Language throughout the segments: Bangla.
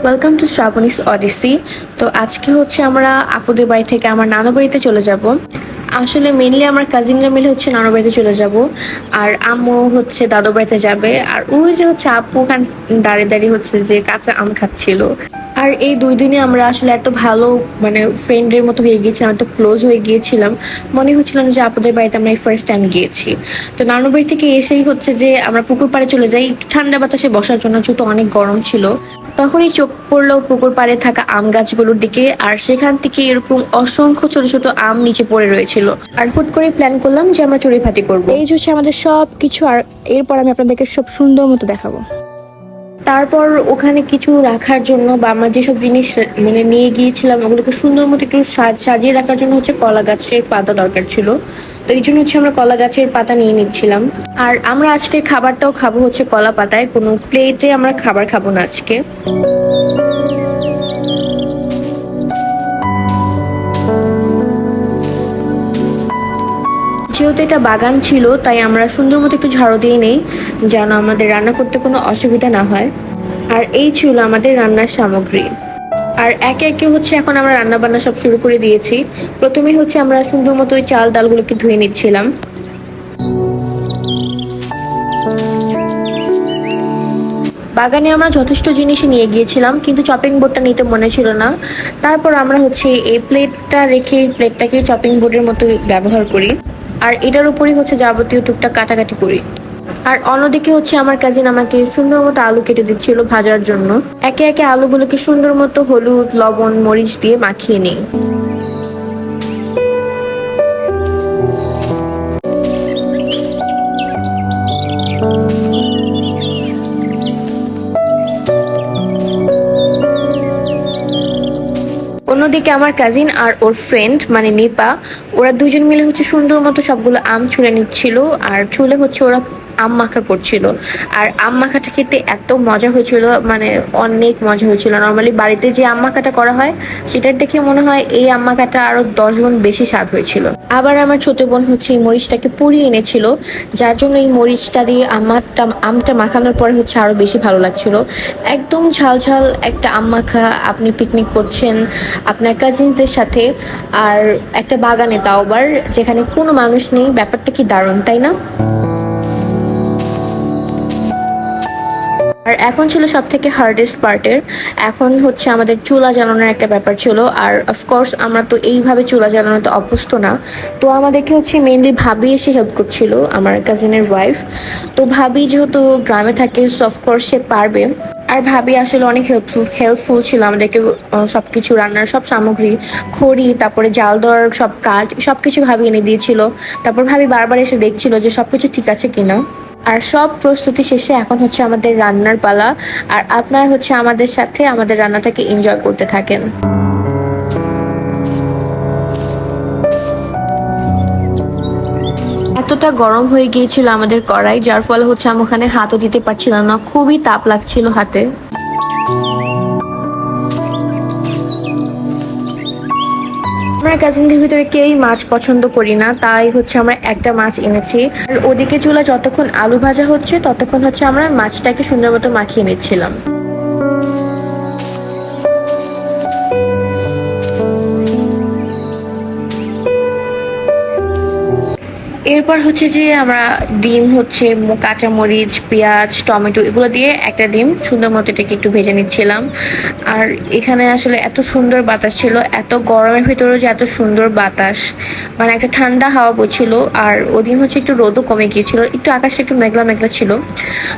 Welcome to Shrabani's Odyssey. তো আজকে হচ্ছে আমরা আপুদের বাড়ি থেকে আমার নানু বাড়িতে চলে যাব। আসলে মেনলি আমার কাজিনরা মিলে হচ্ছে নানু বাড়িতে চলে যাব, আর আম্মু হচ্ছে দাদু বাড়িতে যাবে। আর ওই যে হচ্ছে আপু দাঁড়িয়ে দাঁড়িয়ে হচ্ছে যে কাঁচা আম খাচ্ছিল। আর এই 2 দিনে আমরা আসলে এত ভালো মানে ফ্রেন্ডের মতো হয়ে গিয়েছিলাম, এত ক্লোজ হয়ে গিয়েছিলাম, মনে হচ্ছিলাম যে আপুদের বাড়িতে আমরা এই ফার্স্ট টাইম গিয়েছি। তো নানু বাড়ি থেকে এসেই হচ্ছে যে আমরা পুকুর পাড়ে চলে যাই একটু ঠান্ডা বাতাসে বসার জন্য, যেহেতু অনেক গরম ছিল। তখনই চোখ পড়লো পুকুর পাড়ে থাকা আম গাছগুলোর দিকে, আর সেখান থেকে এরকম অসংখ্য ছোট ছোট আম নিচে পড়ে রয়েছিল। আর হুট করে প্ল্যান করলাম যে আমরা চড়ুইভাতি করবো। এই হচ্ছে আমাদের সব কিছু, আর এরপর আমি আপনাদেরকে সব সুন্দর মতো দেখাবো। তারপর ওখানে কিছু রাখার জন্য বা আমরা যেসব জিনিস মানে নিয়ে গিয়েছিলাম ওগুলোকে সুন্দর মতো একটু সাজিয়ে রাখার জন্য হচ্ছে কলা গাছের পাতা দরকার ছিল। তো এই জন্য হচ্ছে আমরা কলা গাছের পাতা নিয়ে নিচ্ছিলাম। আর আমরা আজকে খাবারটাও খাবো হচ্ছে কলা পাতায়, কোনো প্লেটে আমরা খাবার খাবো না আজকে। যেহেতু এটা বাগান ছিল তাই আমরা সুন্দর মতো একটু ঝাড়ু দিয়ে নেই, যেন আমাদের রান্না করতে কোনো অসুবিধা না হয়। আর এই ছিল আমাদের রান্নার সামগ্রী। আর একে একে হচ্ছে এখন আমরা রান্না বান্না সব শুরু করে দিয়েছি। প্রথমেই হচ্ছে আমরা সুন্দর মতো ওই চাল ডালগুলোকে ধুয়ে নিচ্ছিলাম। বাগানে আমরা যথেষ্ট জিনিসই নিয়ে গিয়েছিলাম, কিন্তু চপিং বোর্ডটা নিতে মনে ছিল না। তারপর আমরা হচ্ছে এই প্লেটটা রেখে প্লেটটাকে চপিং বোর্ডের মতো ব্যবহার করি, আর এটার উপরই হচ্ছে যাবতীয় টুকটাক কাটাকাটি করি। আর অন্যদিকে হচ্ছে আমার কাজিন আমাকে সুন্দর মতো আলু কেটে দিচ্ছিল ভাজার জন্য। একে একে আলুগুলোকে সুন্দর মতো হলুদ লবণ মরিচ দিয়ে মাখিয়ে নিই। অন্যদিকে আমার কাজিন আর ওর ফ্রেন্ড মানে নিপা, ওরা দুজন মিলে হচ্ছে সুন্দর মতো সবগুলো আম ছুলে নিচ্ছিল, আর ছুলে হচ্ছে ওরা আম মাখা করছিল। আর আম মাখাটা খেতে এত মজা হয়েছিল, মানে অনেক মজা হয়েছিল। নর্মালি বাড়িতে যে আম মাখাটা করা হয় সেটার দেখে মনে হয় এই আম মাখাটা আরো 10 গুণ বেশি স্বাদ হয়েছিল। আবার আমার ছোট বোন হচ্ছে এই মরিচটাকে পুড়িয়ে এনেছিল, যার জন্য এই মরিচটা দিয়ে আমটা মাখানোর পরে হচ্ছে আরো বেশি ভালো লাগছিল। একদম ঝাল ঝাল একটা আম মাখা, আপনি পিকনিক করছেন আপনার কাজিনদের সাথে, আর একটা বাগানে, তাও আবার যেখানে কোনো মানুষ নেই। ব্যাপারটা কি দারুণ, তাই না? আর এখন ছিল সব থেকে হার্ডেস্ট পার্টের, এখন হচ্ছে আমাদের চুলা জ্বালানোর একটা ব্যাপার ছিল। আর অফকোর্স আমরা তো এইভাবে চুলা জ্বালানোতে অভ্যস্ত না, তো আমাদেরকে হচ্ছে মেনলি ভাবি এসে হেল্প করছিল, আমার কাজিনের ওয়াইফ। তো ভাবি যেহেতু গ্রামে থাকে সো অফকোর্স সে পারবে। আর ভাবি আসলে অনেক হেল্পফুল ছিল আমাদেরকে, সবকিছু রান্নার সব সামগ্রী, খড়ি, তারপরে জাল দেওয়ার সব কাঠ, সবকিছু ভাবি এনে দিয়েছিল। তারপর ভাবি বারবার এসে দেখছিল যে সবকিছু ঠিক আছে কিনা। আর সব প্রস্তুতি শেষে এখন হচ্ছে আমাদের রান্নার পালা, আর আপনারা হচ্ছে আমাদের সাথে আমাদের রান্নাটাকে এনজয় করতে থাকেন। এতটা গরম হয়ে গিয়েছিল আমাদের কড়াই, যার ফলে হচ্ছে আমি ওখানে হাতও দিতে পারছিলাম না, খুবই তাপ লাগছিল হাতে। আমরা কাজিনদের ভিতরে কেউই মাছ পছন্দ করি না, তাই হচ্ছে আমরা একটা মাছ এনেছি। আর ওদিকে চুলা যতক্ষণ আলু ভাজা হচ্ছে ততক্ষণ হচ্ছে আমরা মাছটাকে সুন্দর মতো মাখিয়ে নিচ্ছিলাম। এরপর হচ্ছে যে আমরা ডিম হচ্ছে কাঁচামরিচ পেঁয়াজ টমেটো এগুলো দিয়ে একটা ডিম সুন্দর মতো এটাকে একটু ভেজে নিচ্ছিলাম। আর এখানে আসলে এত সুন্দর বাতাস ছিল, এত গরমের ভিতরেও যে এত সুন্দর বাতাস, মানে একটা ঠান্ডা হাওয়া বইছিল। আর ওদিন হচ্ছে একটু রোদও কমে গিয়েছিল, একটু আকাশটা একটু মেঘলা মেঘলা ছিল।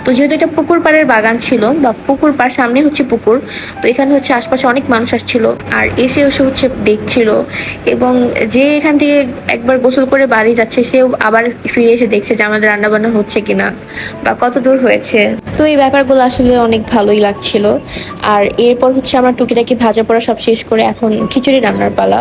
তো যেহেতু এটা পুকুর পাড়ের বাগান ছিল বা পুকুর পাড় সামনে হচ্ছে পুকুর, তো এখানে হচ্ছে আশপাশে অনেক মানুষ আসছিল আর এসে হচ্ছে দেখছিল। এবং যে এখান থেকে একবার গোসল করে বাড়ি যাচ্ছে সেও আবার ফিরে এসে দেখছে যে আমাদের রান্না বান্না হচ্ছে কিনা বা কত দূর হয়েছে। তো এই ব্যাপারগুলো আসলে অনেক ভালোই লাগছিল। আর এরপর হচ্ছে আমরা টুকিটাকি ভাজা পোড়া সব শেষ করে এখন খিচুড়ি রান্নার পালা।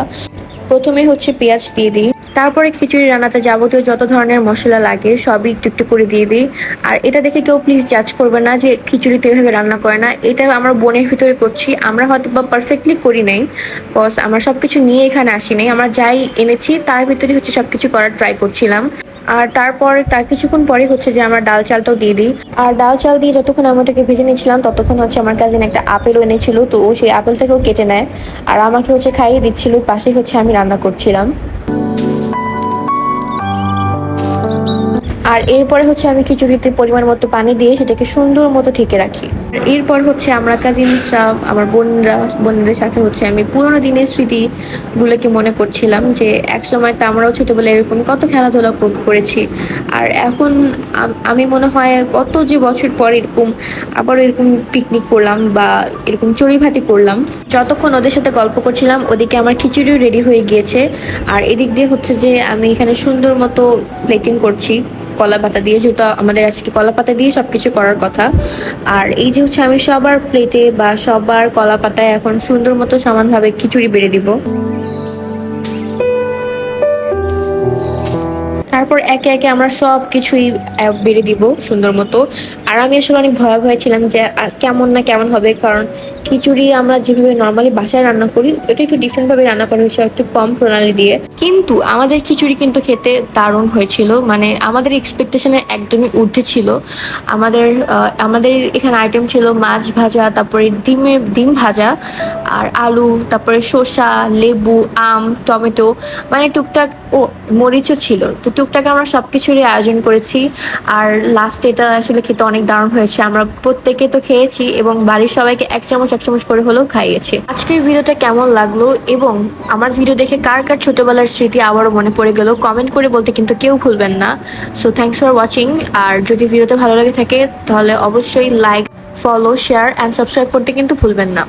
প্রথমে হচ্ছে পেঁয়াজ দিয়ে দিই, তারপরে খিচুড়ি রান্নাতে যাবতীয় যত ধরনের মশলা লাগে সবই একটু একটু করে দিয়ে দিই। আর এটা দেখে কেউ প্লিজ জাজ করবে না যে খিচুড়িতে এভাবে রান্না করে না, এটা আমরা বোনের ভিতরে করছি। আমরা হয়তো বা পারফেক্টলি করি নাই, বিকজ আমরা সবকিছু নিয়ে এখানে আসি নাই, আমরা যাই এনেছি তার ভিতরে হচ্ছে সবকিছু করার ট্রাই করছিলাম। আর তার কিছুক্ষণ পরে হচ্ছে যে আমরা ডাল চালটাও দিয়ে দিই। আর ডাল চাল দিয়ে যতক্ষণ আমি ওটাকে ভেজে নিচ্ছিলাম ততক্ষণ হচ্ছে আমার কাজিন একটা আপেলও এনেছিল, তো ও সেই আপেলটাকেও কেটে নেয় আর আমাকে হচ্ছে খাইয়ে দিচ্ছিল। পাশে হচ্ছে আমি রান্না করছিলাম। আর এরপরে হচ্ছে আমি খিচুড়িতে পরিমাণ মতো পানি দিয়ে সেটাকে সুন্দর মতো ঢেকে রাখি। এরপর হচ্ছে আমরা কাজিনরা, আমার বোনদের সাথে হচ্ছে আমি পুরোনো দিনের স্মৃতিগুলোকে মনে করছিলাম যে একসময় তো আমরাও ছোটবেলায় এরকম কত খেলাধুলা করেছি। আর এখন আমি মনে হয় কত যে বছর পর এরকম আবারও এরকম পিকনিক করলাম বা এরকম চড়ুইভাতি করলাম। যতক্ষণ ওদের সাথে গল্প করছিলাম ওদিকে আমার খিচুড়িও রেডি হয়ে গিয়েছে। আর এদিক দিয়ে হচ্ছে যে আমি এখানে সুন্দর মতো প্লেটিং করছি কলা পাতা দিয়ে, যেহেতু আমাদের আজকে কলা পাতা দিয়ে সবকিছু করার কথা। আর এই যে হচ্ছে আমি সবার প্লেটে বা সবার কলা পাতায় এখন সুন্দর মতো সমানভাবে খিচুড়ি বেড়ে দিব। তারপর একে একে আমরা সব কিছুই বেড়ে দিব সুন্দর মতো। আর আমি আসলে অনেক ভয়ে ছিলাম যে কেমন না কেমন হবে, কারণ খিচুড়ি আমরা যেভাবে নর্মালি বাসায় রান্না করি এটা একটু ডিফারেন্ট ভাবে রান্না করা হয়েছে, একটু কম প্রণালী দিয়ে। কিন্তু আমাদের খিচুড়ি কিন্তু খেতে দারুণ হয়েছিল, মানে আমাদের এক্সপেকটেশনের একদমই ঊর্ধ্বে ছিল। আমাদের এখানে আইটেম ছিল মাছ ভাজা, তারপরে ডিম ভাজা, আর আলু, তারপরে শসা, লেবু, আম, টমেটো, মানে টুকটাক ও মরিচও ছিল। তো টুকটাক আমরা সবকিছুরই আয়োজন করেছি। আর লাস্টে এটা আসলে খেতে অনেক দারুণ হয়েছে। আমরা প্রত্যেকে তো খেয়েছি এবং বাড়ির সবাইকে এক চামচ করে হলেও খাইয়েছি। আজকের ভিডিওটা কেমন লাগলো এবং আমার ভিডিও দেখে কার কার ছোটবেলার স্মৃতি আবারও মনে পড়ে গেল কমেন্ট করে বলতে কিন্তু কেউ ভুলবেন না। So thanks for watching. আর যদি ভিডিওটা ভালো লাগে থাকে তাহলে অবশ্যই like, follow, share and subscribe করতে কিন্তু ভুলবেন না।